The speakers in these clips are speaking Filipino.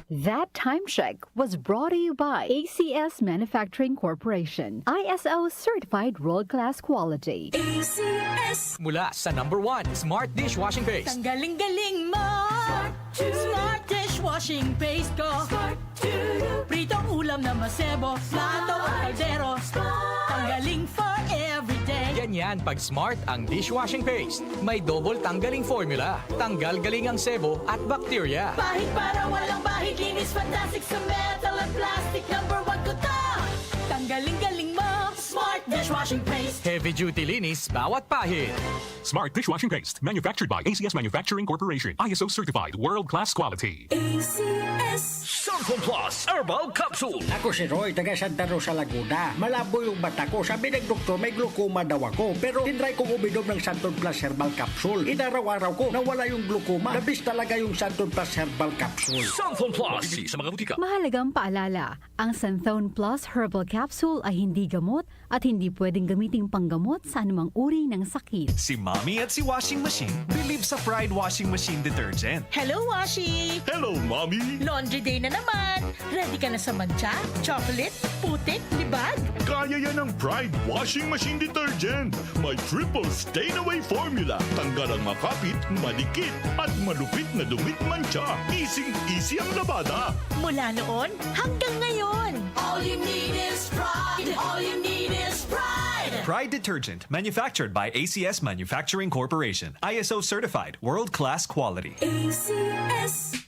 That time check was brought to you by ACS Manufacturing Corporation, ISO certified world-class quality. ACS. Mula sa #1 Smart Dishwashing Paste. Ang galing-galing mo. Smart Dishwashing Paste ko. Pritong ulam na masebo, plato o kaldero. Tanggaling for everyday. Ganyan pag Smart ang dishwashing paste. May double tanggaling formula. Tanggal galing ang sebo at bacteria. Bahid para walang bahid, linis fantastic sa metal at plastic. #1 ko to. Tanggaling-galing mo. Smart Dishwashing Paste. Heavy duty linis bawat pahid. Smart Dishwashing Paste, manufactured by ACS Manufacturing Corporation. ISO certified, world-class quality. ACS. Santon Plus Herbal Capsule. Ako si Roy, taga Santa Rosa, Laguna. Malabo yung mata ko. Sabi ng doktor, may glaucoma daw ako. Pero tinry kong uminom ng Santon Plus Herbal Capsule. Inaraw-araw ko, nawala yung glaucoma. Nabis talaga yung Santon Plus Herbal Capsule. Santon Plus. Sa mga butika. Mahalagang paalala, ang Santhone Plus Herbal Capsule ay hindi gamot at hindi pwedeng gamiting panggamot sa anumang uri ng sakit. Si Mommy at si Washing Machine believe sa Pride Washing Machine Detergent. Hello, Washi! Hello, Mommy. Laundry day na naman. Ready ka na sa mancha, chocolate, putik, libag? Kaya yan ng Pride Washing Machine Detergent. May triple stain-away formula. Tanggal ang makapit, malikit, at malupit na dumit mancha. Easy ang labada. Mula noon hanggang ngayon. All you need is pride. All you need is pride. Pride Detergent, manufactured by ACS Manufacturing Corporation. ISO certified, world-class quality. ACS.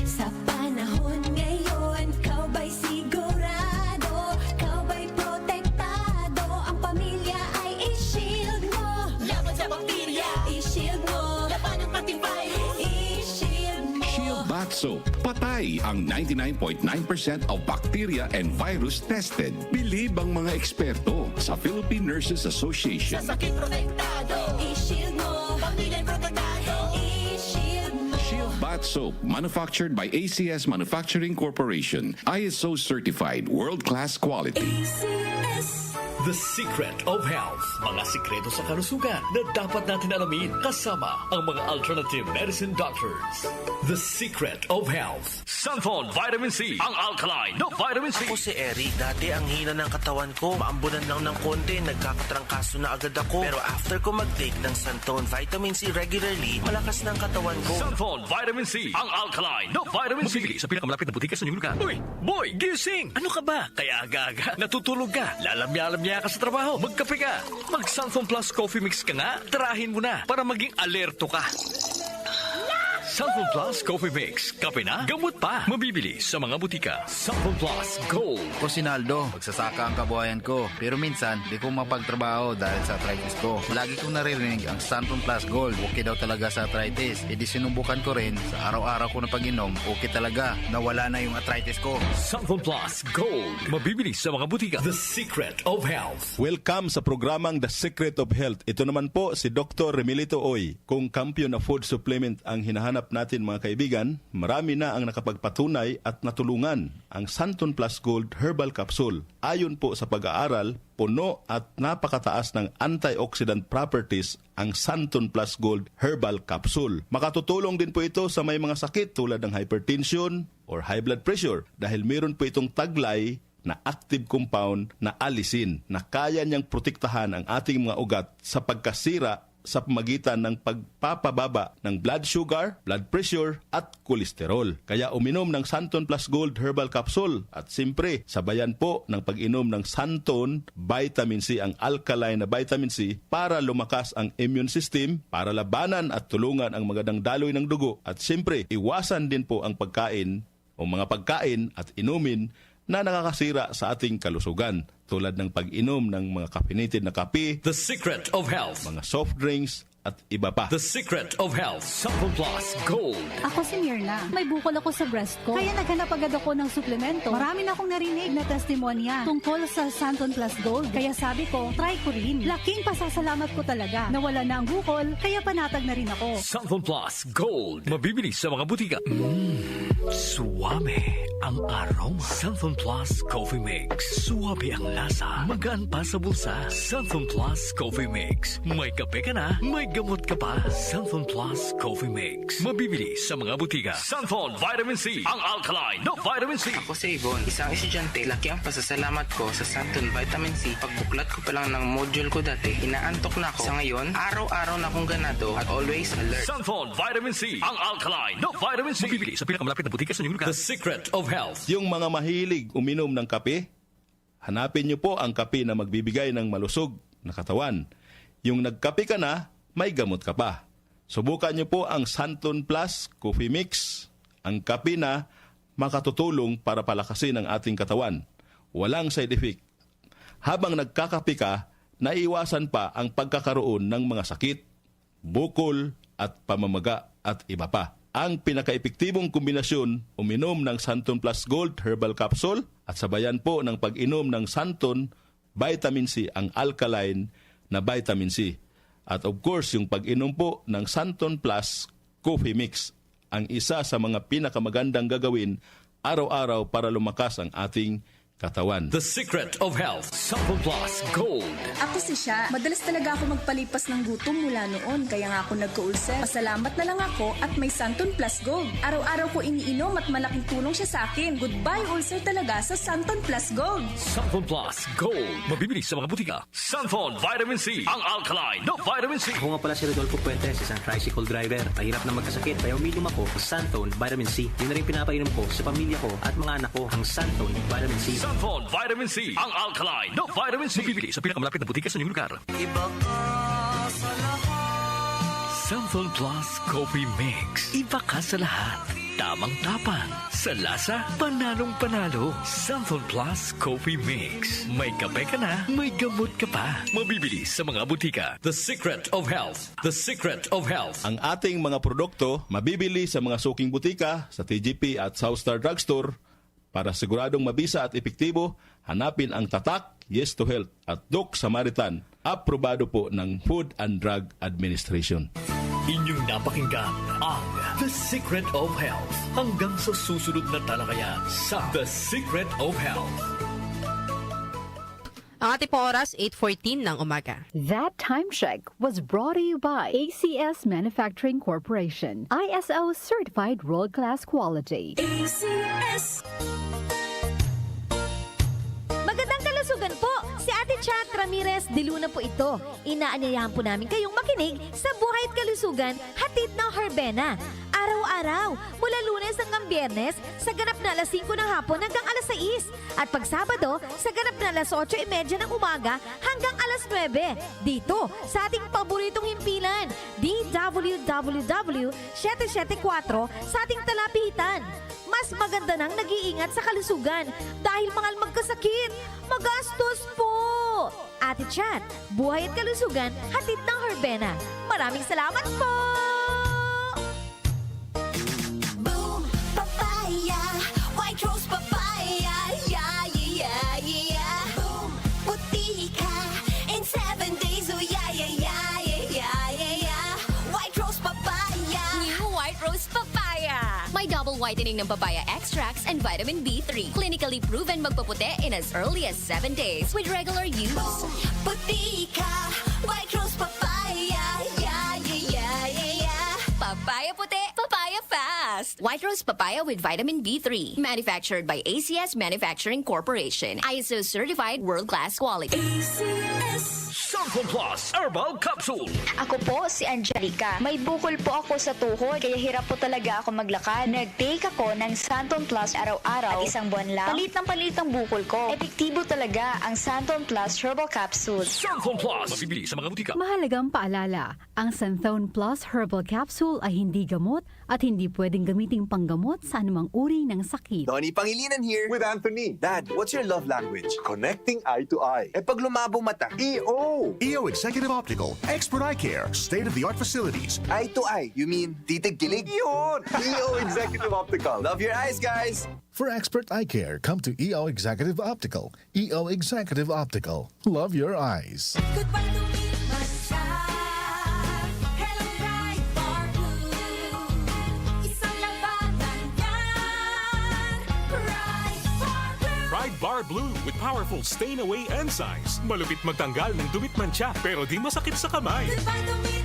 Sa panahon ngayon, kau ba'y sigurado? Kau ba'y protektado? Ang pamilya ay i-shield mo. Laban sa bakterya. I-shield mo. Laban ng patibay. I-shield mo. Shield Bath Soap. Patay ang 99.9% of bacteria and virus tested. Believe ang mga eksperto sa Philippine Nurses Association. Sa sakit protektado. I-shield mo. Pamilya protektado. I-shield mo. Shield Bath Soap, manufactured by ACS Manufacturing Corporation. ISO certified, world-class quality. ACS. The Secret of Health. Mga sikreto sa kalusugan na dapat natin alamin kasama ang mga alternative medicine doctors. The Secret of Health. Santon Vitamin C. Ang alkaline na vitamin C. Ako si Eric. Dati ang hina ng katawan ko. Maambunan lang ng konti. Nagkakatrangkaso na agad ako. Pero after ko mag-take ng Santon Vitamin C regularly, malakas ng katawan ko. Santon Vitamin C. Ang alkaline na vitamin C. Mabibili sa pinakamalapit na butika sa inyong lugar. Uy, boy, gising! Ano ka ba? Kaya aga-aga, natutulog ka. Lalamya-lamya ka sa trabaho. Magkape ka. Mag-Santon Plus Coffee Mix ka nga. Tirahin mo na para maging alerto ka. Santon Plus Coffee Mix. Kape na, gamot pa. Mabibili sa mga butika. Santon Plus Gold. Ako si Naldo, magsasaka ang kabuhayan ko. Pero minsan, di ko mapagtrabaho dahil sa arthritis ko. Lagi kong naririnig ang Santon Plus Gold. Okay daw talaga sa arthritis. E di sinubukan ko rin. Sa araw-araw ko na pag-inom, okay talaga. Nawala na yung arthritis ko. Santon Plus Gold. Mabibili sa mga butika. The Secret of Health. Welcome sa programang The Secret of Health. Ito naman po si Dr. Remilito Oy. Kung kampiyon na food supplement ang hinahanap natin mga kaibigan, marami na ang nakapagpatunay at natulungan ang Santon Plus Gold Herbal Capsule. Ayon po sa pag-aaral, puno at napakataas ng antioxidant properties ang Santon Plus Gold Herbal Capsule. Makatutulong din po ito sa may mga sakit tulad ng hypertension or high blood pressure dahil meron po itong taglay na active compound na alisin na kaya niyang protektahan ang ating mga ugat sa pagkasira sa pamagitan ng pagpapababa ng blood sugar, blood pressure at kolesterol. Kaya uminom ng Santon Plus Gold Herbal Capsule at siyempre sabayan po ng pag-inom ng Santon Vitamin C, ang alkaline na vitamin C para lumakas ang immune system, para labanan at tulungan ang magandang daloy ng dugo at siyempre iwasan din po ang pagkain o mga pagkain at inumin na nakakasira sa ating kalusugan tulad ng pag-inom ng mga caffeinated na kape, The Secret of Health. mga soft drinks at iba pa. The Secret of Health. Santon Plus Gold. Ako si Mirna. May bukol ako sa breast ko. Kaya naghanap agad ako ng suplemento. Marami na akong narinig na testimonya tungkol sa Santon Plus Gold. Kaya sabi ko, try ko rin. Laking pasasalamat ko talaga. Nawala na ang bukol, kaya panatag na rin ako. Santon Plus Gold. Mabibili sa mga butika. Suwame ang aroma. Santon Plus Coffee Mix. Suwabe ang lasa. Magaan pa sa bulsa. Santon Plus Coffee Mix. May kape ka na, may gamot ka pa. Santon Plus Coffee Mix. Mabibili sa mga butika. Santon Vitamin C. Ang alkaline na vitamin C. Ako si Yvonne, isang estudyante. Laki ang pasasalamat ko sa Santon Vitamin C. Pagbuklat ko pa lang ng module ko dati, inaantok na ako. Sa ngayon, araw-araw na akong ganado at always alert. Santon Vitamin C. Ang alkaline na vitamin C. Mabibili sa pinakamalapit na butika sa inyong lugar. The Secret of Health. Yung mga mahilig uminom ng kape, hanapin niyo po ang kape na magbibigay ng malusog na katawan. Yung nagkape ka na, may gamot ka pa. Subukan niyo po ang Santon Plus Coffee Mix, ang kape na makatutulong para palakasin ang ating katawan. Walang side effect. Habang nagkakape ka, naiwasan pa ang pagkakaroon ng mga sakit, bukol at pamamaga at iba pa. Ang pinaka-epektibong kombinasyon, uminom ng Santon Plus Gold Herbal Capsule at sabayan po ng pag-inom ng Santon Vitamin C, ang alkaline na vitamin C. At of course, yung pag-inom po ng Santon Plus Coffee Mix, ang isa sa mga pinakamagandang gagawin araw-araw para lumakas ang ating katawan. The Secret of Health. Santon Plus Gold. Ako si Sha. Madalas talaga ako magpalipas ng gutom mula noon, kaya nga ako nagka-ulcer. Pasalamat na lang ako at may Santon Plus Gold. Araw-araw ko iniinom at malaking tulong siya sa akin. Goodbye ulcer talaga sa Santon Plus Gold. Santon Plus Gold. Mabibili sa mga butika. Santon Vitamin C. Ang alkaline na vitamin C. Ako nga pala si Rodolfo Puentes, isang tricycle driver. Mahirap na magkasakit, kaya uminom ako ng Santon Vitamin C. Yun na rin pinapainom ko sa pamilya ko at mga anak ko, ang Santon Vitamin C. Santon Vitamin C. Ang alkaline na vitamin C. Mabibili sa pinakamalapit na butika sa inyong lugar. Iba ka sa lahat. Santon Plus Coffee Mix. Iba ka sa lahat. Tamang tapang. Sa lasa, panalong-panalo. Santon Plus Coffee Mix. May kape ka na, may gamot ka pa. Mabibili sa mga butika. The Secret of Health. The Secret of Health. Ang ating mga produkto mabibili sa mga suking butika, sa TGP at Southstar Drugstore. Para siguradong mabisa at epektibo, hanapin ang tatak Yes to Health at Doc Samaritan, aprobado po ng Food and Drug Administration. Inyong napakinggan ang The Secret of Health. Hanggang sa susunod na talakayan sa The Secret of Health. Ang ating po oras, 8:14 ng umaga. That time check was brought to you by ACS Manufacturing Corporation. ISO certified world-class quality. ACS. Magandang kalusugan po! Si Ate Chat Ramirez de Luna po ito. Inaanyayahan po namin kayong makinig sa Buhay at Kalusugan, hatid ng Herbena. Araw-araw, mula Lunes hanggang Biyernes, sa ganap na alas 5 ng hapon hanggang alas 6. At pag Sabado, sa ganap na alas 8:30 ng umaga hanggang alas 9. Dito, sa ating paboritong himpilan, DWWW 774 sa ating talapitan. Mas maganda nang nag-iingat sa kalusugan dahil mahal magkasakit. Magastos po! Ate Chat, Buhay at Kalusugan, hatid ng Herbena. Maraming salamat po! Boom, papaya, white rose papaya, yeah, yeah, yeah. Boom, puti ka in 7 days, oh yeah, yeah, yeah, yeah, yeah, yeah. White rose papaya. New White Rose Papaya. May double whitening ng papaya extracts and vitamin B3. Clinically proven magpaputi in as early as 7 days with regular use. Boom, puti ka, white rose papaya, yeah, yeah, yeah, yeah, yeah. Papaya puti, papaya fast. White Rose Papaya with vitamin B3. Manufactured by ACS Manufacturing Corporation. ISO certified world-class quality. ACS. Santon Plus Herbal Capsule. Ako po si Angelica. May bukol po ako sa tuhod, kaya hirap po talaga ako maglakad. Nag-take ako ng Santon Plus araw-araw at isang buwan lang. Palit ang bukol ko. Epektibo talaga ang Santon Plus Herbal Capsule. Santon Plus. Mabibili sa mga butika. Mahalagang paalala, ang Santon Plus Herbal Capsule ay hindi gamot at hindi pwedeng gamiting panggamot sa anumang uri ng sakit. Donnie Pangilinan here. With Anthony. Dad, what's your love language? Connecting eye to eye. Eh pag lumabo mata, EO. EO Executive Optical. Expert eye care. State-of-the-art facilities. Eye to eye. You mean titig-kilig? Yun! EO Executive Optical. Love your eyes, guys. For expert eye care, come to EO Executive Optical. EO Executive Optical. Love your eyes. Goodbye to me, Hello, Bright Bar Blue. Isang labanan yan. Bright Bar Blue. Pride Bar Blue with powerful stain-away enzymes. Malupit magtanggal ng dumit mancha pero di masakit sa kamay. Goodbye to me,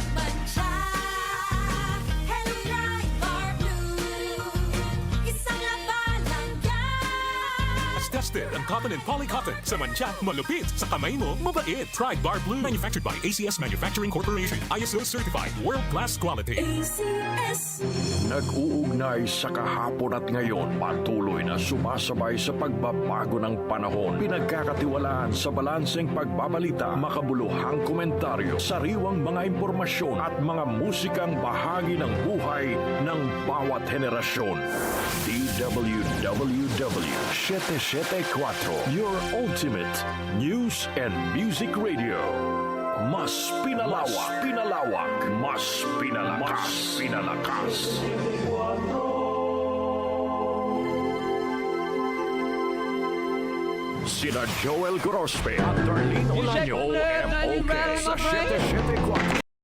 Trusted ang cotton and polycotton. Sa mantsa, malupit. Sa kamay mo, mabait. Try Bar Blue. Manufactured by ACS Manufacturing Corporation. ISO certified. World-class quality. ACS. Nag-uugnay sa kahapon at ngayon, patuloy na sumasabay sa pagbabago ng panahon. Pinagkakatiwalaan sa balanseng pagbabalita, makabuluhang komentaryo, sariwang mga impormasyon at mga musikang bahagi ng buhay ng bawat henerasyon. DWWW 774, your ultimate news and music radio. Mas pinalawak, mas pinalakas. Sina Joel Grospe at Darlene Olaño, OMOK sa 774.